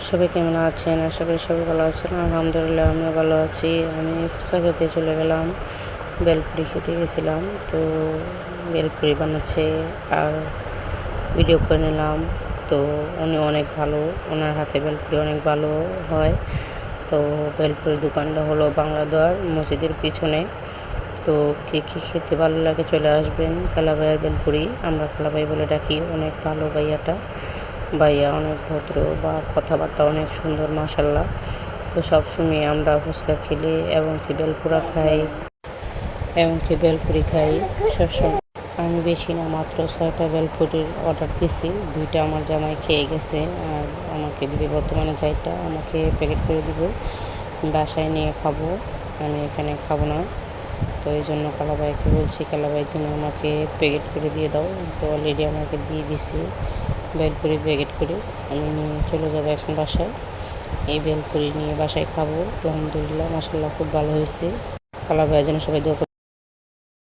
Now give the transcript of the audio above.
সবাই কেমন আছেন? আশা করি সবাই ভালো আছেন। আলহামদুলিল্লাহ আমিও ভালো আছি। আমি ফুচকা খেতে চলে গেলাম, বেলপুরি খেতে গেছিলাম। তো বেলপুরি বানাচ্ছে আর ভিডিও করে নিলাম। তো উনি অনেক ভালো, ওনার হাতে বেলপুরি অনেক ভালো হয়। তো বেলপুরির দোকানটা হলো বাংলাদোয়ার মসজিদের পিছনে। তো কে কী খেতে ভালো লাগে চলে আসবেন। কালা ভাইয়ের বেলপুরি, আমরা কালা ভাই বলে ডাকি। অনেক ভালো ভাইয়া অনেক ভদ্র বা কথাবার্তা অনেক সুন্দর মাশাল্লাহ। তো সবসময় আমরা ফুচকা খেলে এবং কি বেলপুরি খাই সবসময়। আমি বেশি না, মাত্র 6টা বেলপুরির অর্ডার দিছি। 2টা আমার জামাই খেয়ে গেছে আর আমাকে দিবে বর্তমানে 4টা, আমাকে প্যাকেট করে দিব, বাসায় নিয়ে খাবো। আমি এখানে খাবো না। তো এই জন্য কালাভাইকে বলছি, কালাভাই তুমি আমাকে প্যাকেট করে দিয়ে দাও। তো অলরেডি আমাকে দিয়ে দিছি বেলপুরি প্যাকেট করে। আমি নিয়ে চলে যাবো এখন বাসায়। এই বেলপুরি নিয়ে বাসায় খাবো। আলহামদুলিল্লাহ মাশাল্লাহ খুব ভালো হয়েছে। কালাভাইয়ের জন্য সবাই দোয়া